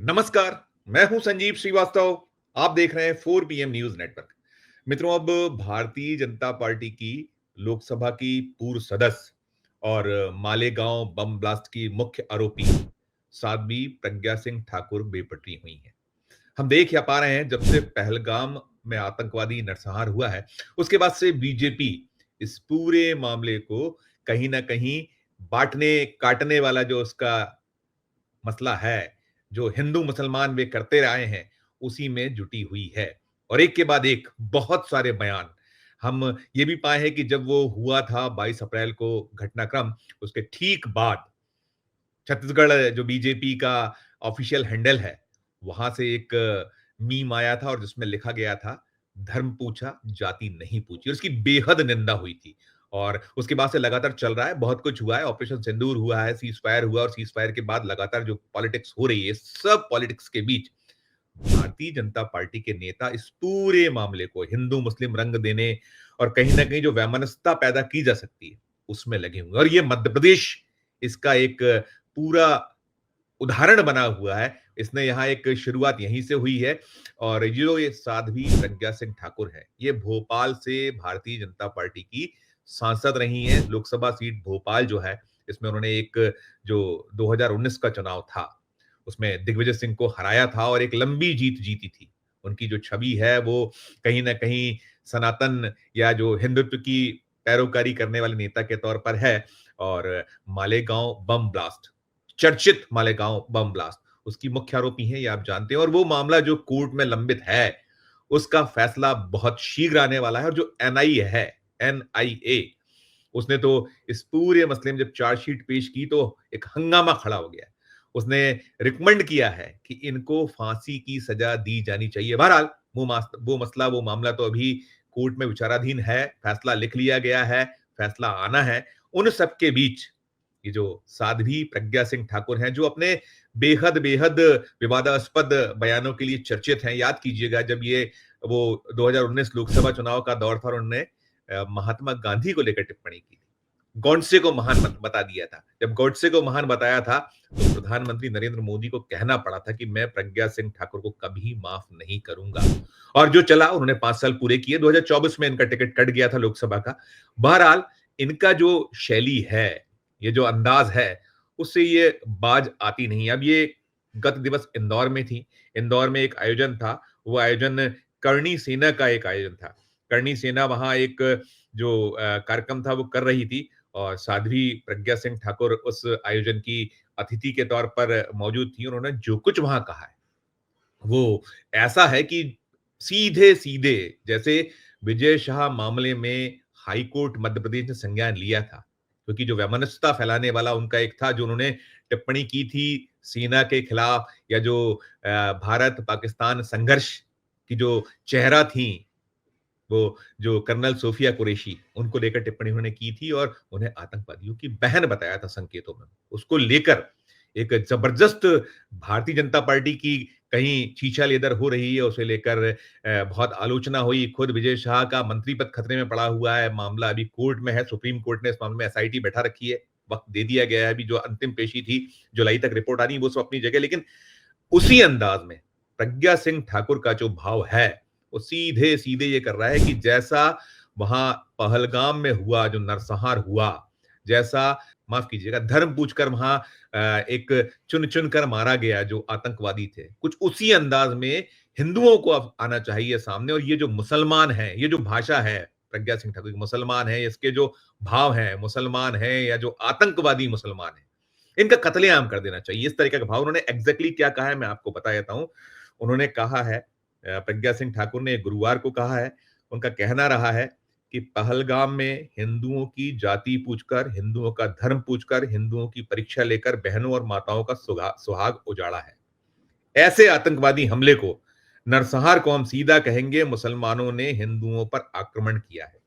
नमस्कार। मैं हूं संजीव श्रीवास्तव। आप देख रहे हैं 4 पीएम न्यूज नेटवर्क। मित्रों, अब भारतीय जनता पार्टी की लोकसभा की पूर्व सदस्य और मालेगांव बम ब्लास्ट की मुख्य आरोपी साध्वी प्रज्ञा सिंह ठाकुर बेपटरी हुई हैं। हम देख या पा रहे हैं, जब से पहलगाम में आतंकवादी नरसंहार हुआ है, उसके बाद से बीजेपी इस पूरे मामले को कहीं ना कहीं बांटने काटने वाला जो उसका मसला है, जो हिंदू मुसलमान वे करते आए हैं, उसी में जुटी हुई है। और एक के बाद एक बहुत सारे बयान हम ये भी पाए हैं कि जब वो हुआ था 22 अप्रैल को घटनाक्रम, उसके ठीक बाद छत्तीसगढ़ जो बीजेपी का ऑफिशियल हैंडल है, वहां से एक मीम आया था और जिसमें लिखा गया था, धर्म पूछा जाति नहीं पूछी, और उसकी बेहद निंदा हुई थी। और उसके बाद से लगातार चल रहा है, बहुत कुछ हुआ है, ऑपरेशन सिंदूर हुआ है, सीज फायर हुआ, और सीज फायर के बाद लगातार जो पॉलिटिक्स हो रही है, सब पॉलिटिक्स के बीच भारतीय जनता पार्टी के नेता इस पूरे मामले को हिंदू मुस्लिम रंग देने और कहीं ना कहीं जो वैमनस्यता पैदा की जा सकती है, उसमें लगे हुए हैं। और ये मध्य प्रदेश इसका एक पूरा उदाहरण बना हुआ है। इसने यहाँ एक शुरुआत यहीं से हुई है। और जो ये साध्वी प्रज्ञा सिंह ठाकुर है, ये भोपाल से भारतीय जनता पार्टी की सांसद रही हैं। लोकसभा सीट भोपाल जो है, इसमें उन्होंने एक जो 2019 का चुनाव था, उसमें दिग्विजय सिंह को हराया था और एक लंबी जीत जीती थी। उनकी जो छवि है, वो कहीं ना कहीं सनातन या जो हिंदुत्व की पैरोकारी करने वाले नेता के तौर पर है। और मालेगांव बम ब्लास्ट, चर्चित मालेगांव बम ब्लास्ट, उसकी मुख्य आरोपी हैं, ये आप जानते हैं। और वो मामला जो कोर्ट में लंबित है, उसका फैसला बहुत शीघ्र आने वाला है। और जो एनआईए है, एनआईए, उसने तो इस पूरे मसले में जब चार्जशीट पेश की तो एक हंगामा खड़ा हो गया। उसने रिकमेंड किया है कि इनको फांसी की सजा दी जानी चाहिए। बहरहाल वो मसला, वो मामला तो अभी कोर्ट में विचाराधीन है, फैसला लिख लिया गया है, फैसला आना है। उन सबके बीच ये जो साध्वी प्रज्ञा सिंह ठाकुर हैं, जो अपने बेहद बेहद विवादास्पद बयानों के लिए चर्चित हैं। याद कीजिएगा, जब ये वो 2019 लोकसभा चुनाव का दौर था और उन्होंने महात्मा गांधी को लेकर टिप्पणी की थी, गॉडसे को महान बता दिया था। जब गॉडसे को महान बताया था, तो प्रधानमंत्री नरेंद्र मोदी को कहना पड़ा था कि मैं प्रज्ञा सिंह ठाकुर को कभी माफ नहीं करूंगा। और जो चला, उन्होंने 5 साल पूरे किए। 2024 में इनका टिकट कट गया था लोकसभा का। बहरहाल, इनका जो शैली है, ये जो अंदाज है, उससे ये बाज आती नहीं। अब ये गत दिवस इंदौर में थी। इंदौर में एक आयोजन था, वो आयोजन करणी सेना का एक आयोजन था। करणी सेना वहां एक जो कार्यक्रम था वो कर रही थी, और साध्वी प्रज्ञा सिंह ठाकुर उस आयोजन की अतिथि के तौर पर मौजूद थी। उन्होंने जो कुछ वहां कहा है, वो ऐसा है कि सीधे सीधे, जैसे विजय शाह मामले में हाई कोर्ट मध्य प्रदेश ने संज्ञान लिया था, क्योंकि जो वैमनस्यता फैलाने वाला उनका एक था, जो उन्होंने टिप्पणी की थी सेना के खिलाफ, या जो भारत पाकिस्तान संघर्ष की जो चेहरा थी, वो जो कर्नल सोफिया कुरैशी, उनको लेकर टिप्पणी उन्होंने की थी और उन्हें आतंकवादियों की बहन बताया था संकेतों में। उसको लेकर एक जबरदस्त भारतीय जनता पार्टी की कहीं छीछा लेदर हो रही है, उसे लेकर बहुत आलोचना हुई। खुद विजय शाह का मंत्री पद खतरे में पड़ा हुआ है। मामला अभी कोर्ट में है, सुप्रीम कोर्ट ने इस मामले में एसआईटी बैठा रखी है, वक्त दे दिया गया है। अभी जो अंतिम पेशी थी, जुलाई तक रिपोर्ट आनी, वो सब अपनी जगह। लेकिन उसी अंदाज में प्रज्ञा सिंह ठाकुर का जो भाव है, वो सीधे सीधे ये कर रहा है कि जैसा वहां पहलगाम में हुआ, जो नरसंहार हुआ, जैसा, माफ कीजिएगा, धर्म पूछकर वहां एक चुन चुन कर मारा गया जो आतंकवादी थे, कुछ उसी अंदाज में हिंदुओं को अब आना चाहिए सामने। और ये जो मुसलमान है, ये जो भाषा है प्रज्ञा सिंह ठाकुर की, मुसलमान है, इसके जो भाव है, मुसलमान है या जो आतंकवादी मुसलमान है, इनका कत्लेआम कर देना चाहिए, इस तरीके का भाव। उन्होंने एग्जैक्टली क्या कहा है, मैं आपको बता देता हूं। उन्होंने कहा है, प्रज्ञा सिंह ठाकुर ने गुरुवार को कहा है, उनका कहना रहा है कि पहलगाम में हिंदुओं की जाति पूछकर, हिंदुओं का धर्म पूछकर, हिंदुओं की परीक्षा लेकर बहनों और माताओं का सुहाग उजाड़ा है। ऐसे आतंकवादी हमले को, नरसंहार को हम सीधा कहेंगे, मुसलमानों ने हिंदुओं पर आक्रमण किया है।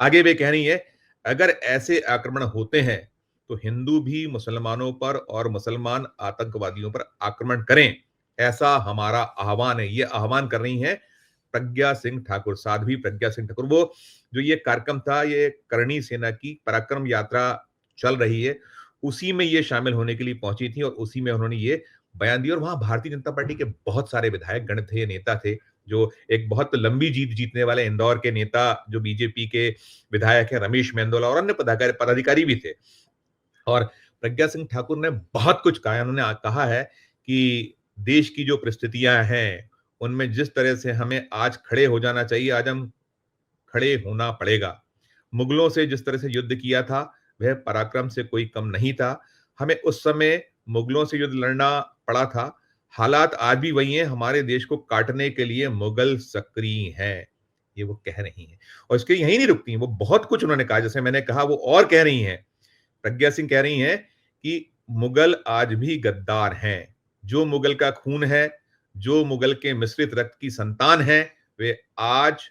आगे वे कह रही है, अगर ऐसे आक्रमण होते हैं तो हिंदू भी मुसलमानों पर और मुसलमान आतंकवादियों पर आक्रमण करें, ऐसा हमारा आह्वान है। ये आह्वान कर रही हैं प्रज्ञा सिंह ठाकुर, साध्वी प्रज्ञा सिंह ठाकुर। वो जो ये कार्यक्रम था, ये करणी सेना की पराक्रम यात्रा चल रही है, उसी में ये शामिल होने के लिए पहुंची थी और उसी में उन्होंने ये बयान दिया और वहां भारतीय जनता पार्टी के बहुत सारे विधायक गण थे, नेता थे, जो एक बहुत लंबी जीत जीतने वाले इंदौर के नेता जो बीजेपी के विधायक हैं रमेश मेंदोला और अन्य पदाधिकारी भी थे। और प्रज्ञा सिंह ठाकुर ने बहुत कुछ कहा है। उन्होंने कहा है कि देश की जो परिस्थितियां हैं, उनमें जिस तरह से हमें आज खड़े हो जाना चाहिए, आज हम खड़े होना पड़ेगा। मुगलों से जिस तरह से युद्ध किया था, वह पराक्रम से कोई कम नहीं था। हमें उस समय मुगलों से युद्ध लड़ना पड़ा था। हालात आज भी वही हैं, हमारे देश को काटने के लिए मुगल सक्रिय हैं। ये वो कह रही हैं और इसके यहीं नहीं रुकती हैं, वो बहुत कुछ उन्होंने कहा, जैसे मैंने कहा वो और कह रही हैं। प्रज्ञा सिंह कह रही हैं कि मुगल आज भी गद्दार हैं। जो मुगल का खून है, जो मुगल के मिश्रित रक्त की संतान हैं, वे आज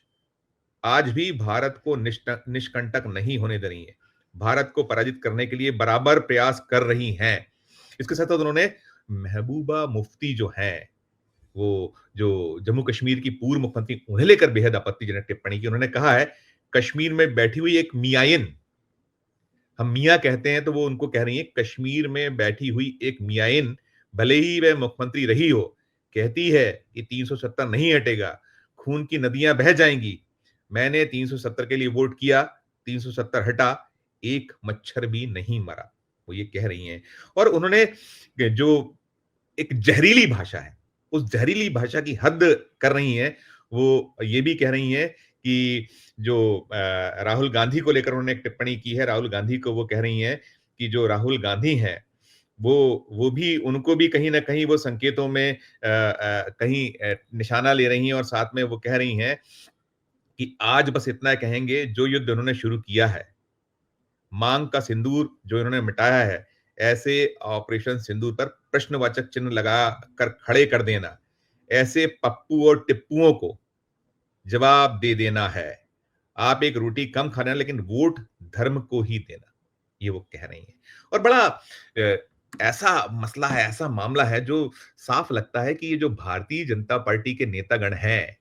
आज भी भारत को निष्कंटक नहीं होने दे रही है। भारत को पराजित करने के लिए बराबर प्रयास कर रही हैं। इसके साथ साथ उन्होंने महबूबा मुफ्ती जो हैं, वो जो जम्मू कश्मीर की पूर्व मुख्यमंत्री, उन्हें लेकर बेहद आपत्तिजनक टिप्पणी की। उन्होंने कहा है, कश्मीर में बैठी हुई एक मियाइन, हम मियाँ कहते हैं तो वो उनको कह रही है, कश्मीर में बैठी हुई एक मियाइन भले ही वह मुख्यमंत्री रही हो, कहती है कि 370 नहीं हटेगा, खून की नदियां बह जाएंगी। मैंने 370 के लिए वोट किया, 370 हटा, एक मच्छर भी नहीं मरा। वो ये कह रही हैं और उन्होंने जो एक जहरीली भाषा है, उस जहरीली भाषा की हद कर रही हैं। वो ये भी कह रही हैं कि जो राहुल गांधी को लेकर उन्होंने एक टिप्पणी की है, राहुल गांधी को वो कह रही हैं कि जो राहुल गांधी हैं, वो भी उनको भी कहीं न कहीं वो संकेतों में कहीं निशाना ले रही हैं और साथ में वो कह रही हैं कि आज बस इतना कहेंगे, जो युद्ध उन्होंने शुरू किया है, मांग का सिंदूर जो इन्होंने मिटाया है, ऐसे ऑपरेशन सिंदूर पर प्रश्नवाचक चिन्ह लगा कर खड़े कर देना, ऐसे पप्पू और टिप्पुओं को जवाब दे देना है। आप एक रोटी कम खाना लेकिन वोट धर्म को ही देना। ये वो कह रही हैं और बड़ा ऐसा मसला है, ऐसा मामला है जो साफ लगता है कि ये जो भारतीय जनता पार्टी के नेतागण हैं,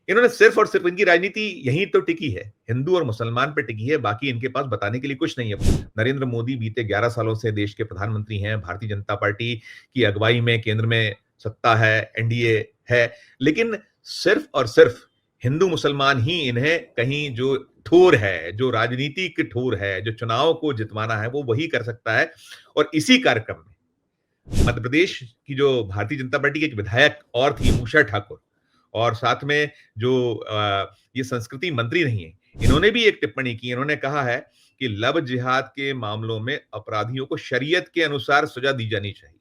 इन्होंने सिर्फ और सिर्फ, इनकी राजनीति यहीं तो टिकी है, हिंदू और मुसलमान पे टिकी है, बाकी इनके पास बताने के लिए कुछ नहीं है। नरेंद्र मोदी बीते 11 सालों से देश के प्रधानमंत्री हैं, भारतीय जनता पार्टी की अगुवाई में केंद्र में सत्ता है, एनडीए है, लेकिन सिर्फ और सिर्फ हिंदू मुसलमान ही इन्हें कहीं जो ठोर है, जो राजनीतिक ठोर है, जो चुनाव को जितवाना है, वो वही कर सकता है। और इसी कार्यक्रम में मध्य प्रदेश की जो भारतीय जनता पार्टी की एक विधायक और थी, उषा ठाकुर, और साथ में जो ये संस्कृति मंत्री रही हैं, इन्होंने भी एक टिप्पणी की। इन्होंने कहा है कि लव जिहाद के मामलों में अपराधियों को शरीयत के अनुसार सजा दी जानी चाहिए।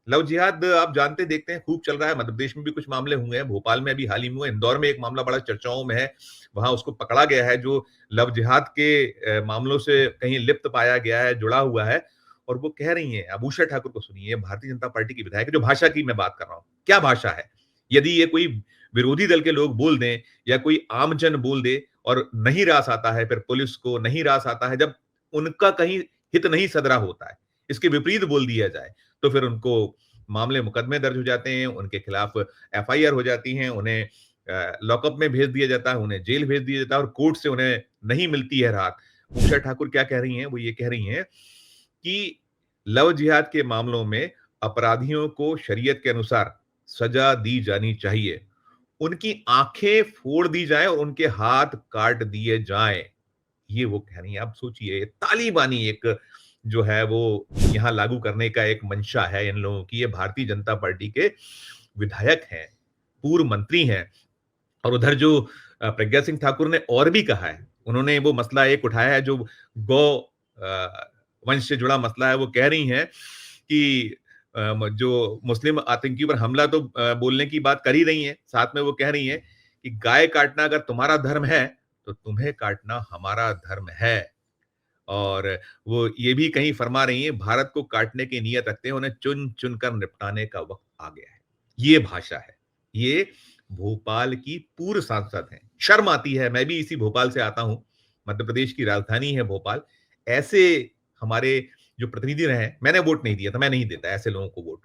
लव जिहाद आप जानते देखते हैं खूब चल रहा है, मध्य प्रदेश में भी कुछ मामले हुए हैं, भोपाल में अभी हाल ही में हुआ, इंदौर में एक मामला बड़ा चर्चाओं में है, वहां उसको पकड़ा गया है जो लव जिहाद के मामलों से कहीं लिप्त पाया गया है, जुड़ा हुआ है। और वो कह रही हैं, अब उषा ठाकुर को सुनिए, भारतीय जनता पार्टी की विधायक, जो भाषा की मैं बात कर रहा हूं, क्या भाषा है। यदि ये कोई विरोधी दल के लोग बोल दें या कोई आमजन बोल दे और नहीं रास आता है, फिर पुलिस को नहीं रास आता है, जब उनका कहीं हित नहीं सदरा होता है, इसके विपरीत बोल दिया जाए, तो फिर उनको मामले मुकदमे दर्ज हो जाते हैं, उनके खिलाफ एफआईआर हो जाती हैं, उन्हें लॉकअप में भेज दिया जाता है, उन्हें जेल भेज दिया जाता है और कोर्ट से उन्हें नहीं मिलती है राहत। उषा ठाकुर क्या कह रही हैं, वो ये कह रही हैं कि लव जिहाद के मामलों में अपराधियों को शरीयत के अनुसार सजा दी जानी चाहिए, उनकी आंखें फोड़ दी जाएं और उनके हाथ काट दिए जाएं। ये वो कह रही हैं। आप सोचिए, तालिबानी एक जो है वो यहां लागू करने का एक मंशा है इन लोगों की। ये भारतीय जनता पार्टी के विधायक हैं, पूर्व मंत्री हैं। और उधर जो प्रज्ञा सिंह ठाकुर ने और भी कहा है, उन्होंने वो मसला एक उठाया है जो गौ वंश से जुड़ा मसला है। वो कह रही हैं कि जो मुस्लिम आतंकी पर हमला तो बोलने की बात कर ही रही हैं, साथ में वो कह रही हैं कि गाय काटना अगर तुम्हारा धर्म है, तो तुम्हें काटना हमारा धर्म है। और वो ये भी कहीं फरमा रही हैं, भारत को काटने की नीयत रखते हैं, उन्हें चुन-चुन कर निपटाने का वक़्त आ गया है। ये भाषा है। ये भोपाल की पूर्व सांसद हैं। शर्म आती है, मैं भी इसी भोपाल से आता हूँ। मध्य प्रदेश की राजधानी है भोपाल। ऐसे हमारे जो प्रतिनिधि रहे हैं, मैंने वोट नहीं दिया था, मैं नहीं देता ऐसे लोगों को वोट।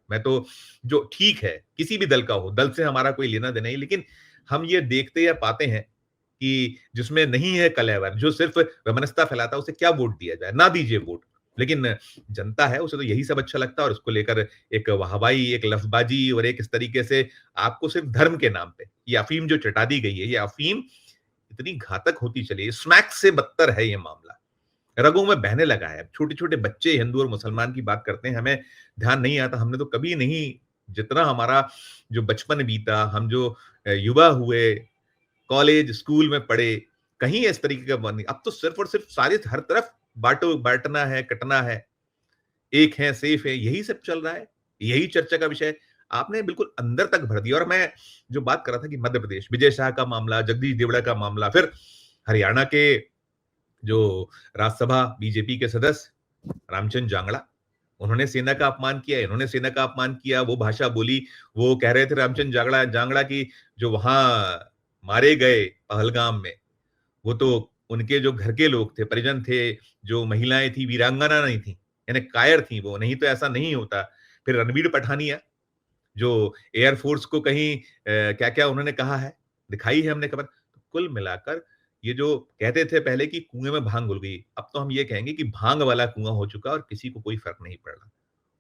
मैं तो जो ठीक है, किसी भी दल का हो, दल से हमारा कोई लेना-देना नहीं, लेकिन हम ये देखते या पाते हैं कि जिसमें नहीं है कलेवर, जो सिर्फ वैमनस्यता फैलाता है, उसे क्या वोट दिया जाए? ना दीजिए वोट। लेकिन जनता है, उसे तो यही सब अच्छा लगता है और उसको लेकर एक वाहवाही, एक लफ्ज़बाज़ी और एक इस तरीके से आपको सिर्फ़ धर्म के नाम पे ये अफ़ीम जो चटा दी गई है, ये अफ़ीम इतनी घातक होती चली है, स्मैक से बदतर है ये मामला। रगों में बहने लगा है। छोटे-छोटे बच्चे हिंदू और मुसलमान की बात करते हैं, हमें ध्यान नहीं आता, हमने तो कभी नहीं जितना हमारा जो बचपन बीता, हम जो युवा हुए, कॉलेज, स्कूल में पढ़े, कहीं इस तरीके का बन नहीं। अब तो सिर्फ़ और सिर्फ़ सारे हर तरफ बाँटना है, कटना है, एक है, सेफ है, यही सब चल रहा है। यही चर्चा का विषय है। आपने बिल्कुल अंदर तक भर दिया और मैं जो बात कर रहा था कि मध्य प्रदेश, विजय शाह का मामला, जगदीश देवड़ा का मामला, फिर हरियाणा के जो राज्यसभा बीजेपी के सदस्य रामचंद्र जांगड़ा, उन्होंने सेना का अपमान किया, इन्होंने सेना का अपमान किया, वो भाषा बोली, वो कह रहे थे रामचंद्र जांगड़ा जांगड़ा की जो वहाँ मारे गए पहलगाम में, वो तो उनके जो घर के लोग थे, परिजन थे, जो महिलाएँ थी, वीरांगना नहीं थी, यानी कायर थी वो, नहीं तो ऐसा नहीं होता। फिर रणबीर पठानिया, जो एयर फ़ोर्स को कहीं क्या-क्या उन्होंने कहा है, दिखाई है हमने खबर। कुल मिलाकर ये जो कहते थे पहले कि कुएँ में भांग घुल गई, अब तो हम ये कहेंगे कि भांग वाला कुआँ हो चुका और किसी को कोई फ़र्क नहीं पड़ रहा।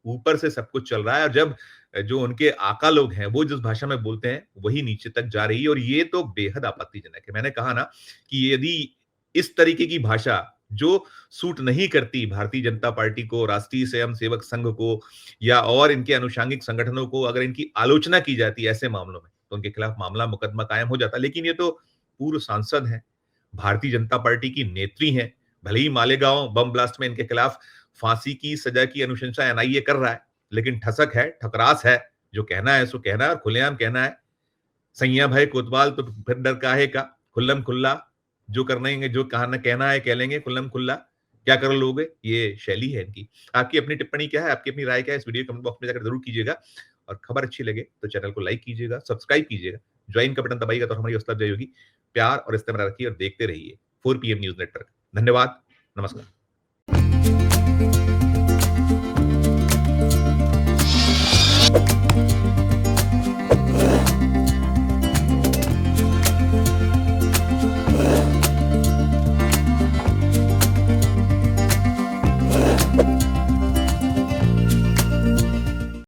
ऊपर से सब कुछ चल रहा है और जब जो उनके आका लोग हैं, वो जिस भाषा में बोलते हैं, वही नीचे तक जा रही है और ये तो बेहद आपत्तिजनक है। मैंने कहा ना कि यदि इस तरीके की भाषा जो सूट नहीं करती भारतीय जनता पार्टी को, राष्ट्रीय स्वयंसेवक संघ को या और इनके अनुषांगिक संगठनों को अगर इनकी आलोचना की जाती है ऐसे मामलों में, तो उनके खिलाफ मामला मुकदमा कायम हो जाता। लेकिन ये तो पूर्व सांसद हैं, भारतीय जनता पार्टी की नेत्री हैं, भले ही मालेगांव बम ब्लास्ट में इनके खिलाफ फांसी की सजा की अनुशंसा एनआईए कर रहा है, लेकिन ठसक है, ठकरास है, जो कहना है सो कहना है और खुलेआम कहना है। सैयां भाई कोतवाल तो फिर डर काहे का, खुल्लम खुल्ला जो करनेंगे जो कहना कहना है कह लेंगे खुल्लम खुल्ला, क्या कर लोगे? ये शैली है इनकी। आपकी अपनी टिप्पणी क्या है? आपकी अपनी राय क्या है? इस वीडियो कमेंट बॉक्स में जाकर ज़रूर कीजिएगा और खबर अच्छी लगे तो चैनल को लाइक कीजिएगा, सब्सक्राइब कीजिएगा, ज्वाइन का बटन दबाइएगा तो हमारी हौसला अफ़ज़ाई होगी। प्यार और इस तरह रखिए और देखते रहिए 4 पीएम न्यूज़ नेटवर्क। धन्यवाद, नमस्कार।